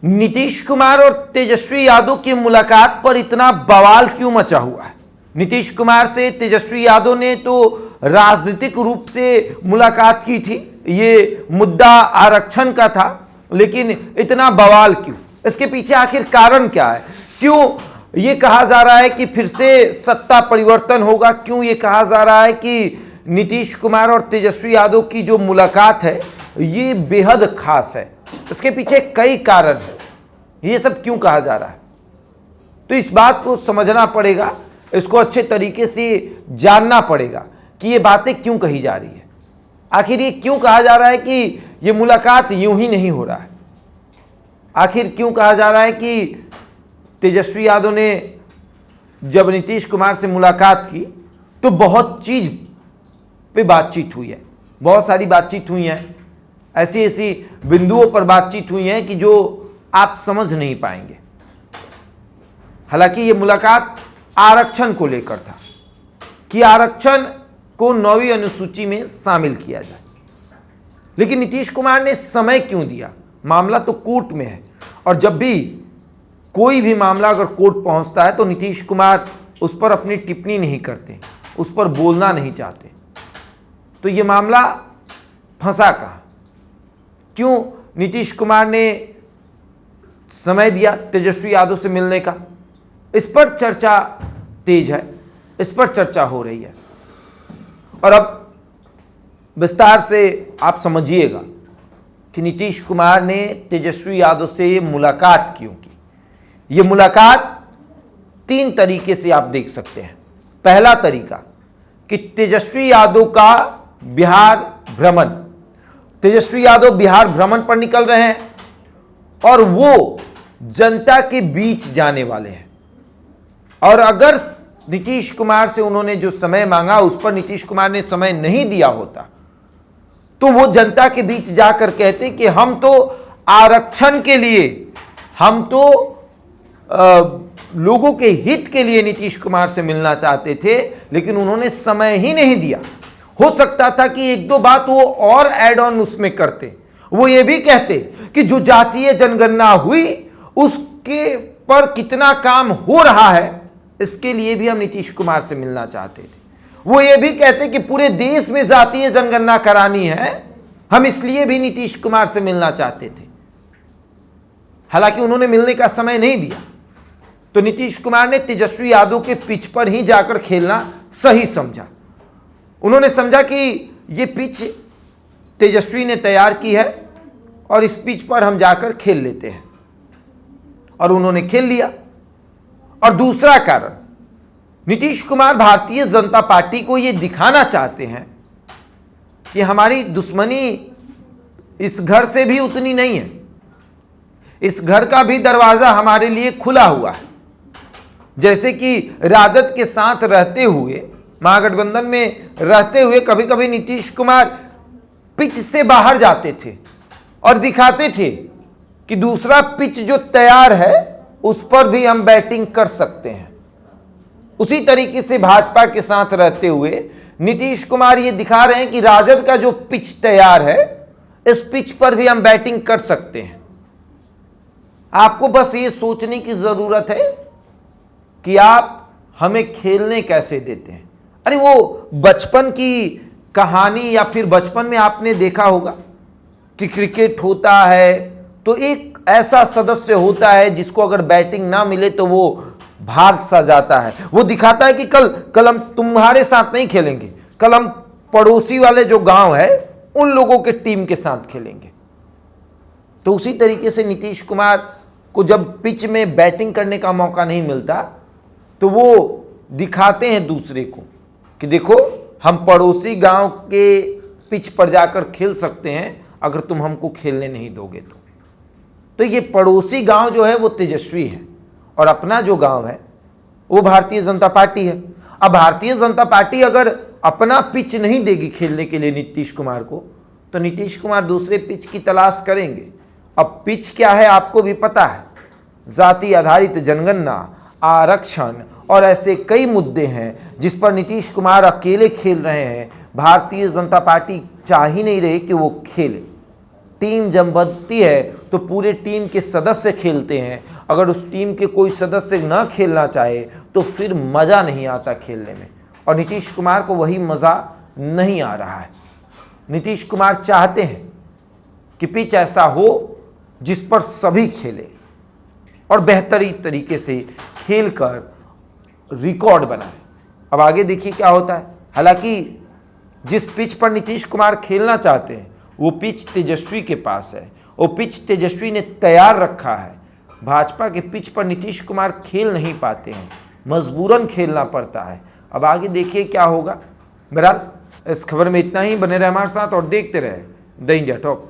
नीतीश कुमार और तेजस्वी यादव की मुलाकात पर इतना बवाल क्यों मचा हुआ है? नीतीश कुमार से तेजस्वी यादव ने तो राजनीतिक रूप से मुलाकात की थी, ये मुद्दा आरक्षण का था, लेकिन इतना बवाल क्यों? इसके पीछे आखिर कारण क्या है? क्यों ये कहा जा रहा है कि फिर से सत्ता परिवर्तन होगा? क्यों ये कहा जा रहा है कि नीतीश कुमार और तेजस्वी यादव की जो मुलाकात है ये बेहद खास है? इसके पीछे कई कारण हैं। ये सब क्यों कहा जा रहा है? तो इस बात को समझना पड़ेगा, इसको अच्छे तरीके से जानना पड़ेगा कि ये बातें क्यों कही जा रही है। आखिर ये क्यों कहा जा रहा है कि ये मुलाकात यूं ही नहीं हो रहा है? आखिर क्यों कहा जा रहा है कि तेजस्वी यादव ने जब नीतीश कुमार से मुलाकात की तो बहुत चीज पे बातचीत हुई है, बहुत सारी बातचीत हुई है, ऐसी ऐसी बिंदुओं पर बातचीत हुई है कि जो आप समझ नहीं पाएंगे। हालांकि ये मुलाकात आरक्षण को लेकर था कि आरक्षण को 9वीं अनुसूची में शामिल किया जाए, लेकिन नीतीश कुमार ने समय क्यों दिया? मामला तो कोर्ट में है, और जब भी कोई भी मामला अगर कोर्ट पहुंचता है तो नीतीश कुमार उस पर अपनी टिप्पणी नहीं करते, उस पर बोलना नहीं चाहते। तो ये मामला फंसा कहाँ? क्यों नीतीश कुमार ने समय दिया तेजस्वी यादव से मिलने का? इस पर चर्चा तेज है, इस पर चर्चा हो रही है। और अब विस्तार से आप समझिएगा कि नीतीश कुमार ने तेजस्वी यादव से ये मुलाकात क्यों की। ये मुलाकात 3 तरीके से आप देख सकते हैं। पहला तरीका कि तेजस्वी यादव का बिहार भ्रमण, तेजस्वी यादव बिहार भ्रमण पर निकल रहे हैं और वो जनता के बीच जाने वाले हैं, और अगर नीतीश कुमार से उन्होंने जो समय मांगा उस पर नीतीश कुमार ने समय नहीं दिया होता तो वो जनता के बीच जाकर कहते कि हम तो आरक्षण के लिए, हम तो लोगों के हित के लिए नीतीश कुमार से मिलना चाहते थे, लेकिन उन्होंने समय ही नहीं दिया। हो सकता था कि 1-2 बात वो और ऐड ऑन उसमें करते। वो ये भी कहते कि जो जातीय जनगणना हुई उसके पर कितना काम हो रहा है, इसके लिए भी हम नीतीश कुमार से मिलना चाहते थे। वो ये भी कहते कि पूरे देश में जातीय जनगणना करानी है, हम इसलिए भी नीतीश कुमार से मिलना चाहते थे। हालांकि उन्होंने मिलने का समय नहीं दिया, तो नीतीश कुमार ने तेजस्वी यादव के पिच पर ही जाकर खेलना सही समझा। उन्होंने समझा कि ये पिच तेजस्वी ने तैयार की है और इस पिच पर हम जाकर खेल लेते हैं, और उन्होंने खेल लिया। और दूसरा कारण, नीतीश कुमार भारतीय जनता पार्टी को ये दिखाना चाहते हैं कि हमारी दुश्मनी इस घर से भी उतनी नहीं है, इस घर का भी दरवाजा हमारे लिए खुला हुआ है। जैसे कि राजद के साथ रहते हुए, महागठबंधन में रहते हुए कभी कभी नीतीश कुमार पिच से बाहर जाते थे और दिखाते थे कि दूसरा पिच जो तैयार है उस पर भी हम बैटिंग कर सकते हैं। उसी तरीके से भाजपा के साथ रहते हुए नीतीश कुमार ये दिखा रहे हैं कि राजद का जो पिच तैयार है, इस पिच पर भी हम बैटिंग कर सकते हैं। आपको बस ये सोचने की जरूरत है कि आप हमें खेलने कैसे देते हैं। अरे वो बचपन की कहानी, या फिर बचपन में आपने देखा होगा कि क्रिकेट होता है तो एक ऐसा सदस्य होता है जिसको अगर बैटिंग ना मिले तो वो भाग सा जाता है। वो दिखाता है कि कल हम तुम्हारे साथ नहीं खेलेंगे, कल हम पड़ोसी वाले जो गांव है उन लोगों के टीम के साथ खेलेंगे। तो उसी तरीके से नीतीश कुमार को जब पिच में बैटिंग करने का मौका नहीं मिलता तो वो दिखाते हैं दूसरे को कि देखो हम पड़ोसी गांव के पिच पर जाकर खेल सकते हैं अगर तुम हमको खेलने नहीं दोगे तो ये पड़ोसी गांव जो है वो तेजस्वी है, और अपना जो गांव है वो भारतीय जनता पार्टी है। अब भारतीय जनता पार्टी अगर अपना पिच नहीं देगी खेलने के लिए नीतीश कुमार को, तो नीतीश कुमार दूसरे पिच की तलाश करेंगे। अब पिच क्या है आपको भी पता है, जाति आधारित जनगणना, आरक्षण और ऐसे कई मुद्दे हैं जिस पर नीतीश कुमार अकेले खेल रहे हैं। भारतीय जनता पार्टी चाह ही नहीं रही कि वो खेले। टीम जब बनती है तो पूरे टीम के सदस्य खेलते हैं। अगर उस टीम के कोई सदस्य ना खेलना चाहे तो फिर मज़ा नहीं आता खेलने में, और नीतीश कुमार को वही मज़ा नहीं आ रहा है। नीतीश कुमार चाहते हैं कि पिच ऐसा हो जिस पर सभी खेले और बेहतरीन तरीके से खेलकर रिकॉर्ड बनाए। अब आगे देखिए क्या होता है। हालांकि जिस पिच पर नीतीश कुमार खेलना चाहते हैं वो पिच तेजस्वी के पास है, वो पिच तेजस्वी ने तैयार रखा है। भाजपा के पिच पर नीतीश कुमार खेल नहीं पाते हैं, मजबूरन खेलना पड़ता है। अब आगे देखिए क्या होगा। बहरहाल इस खबर में इतना ही। बने रहे हमारे साथ और देखते रहे द इंडिया टॉक।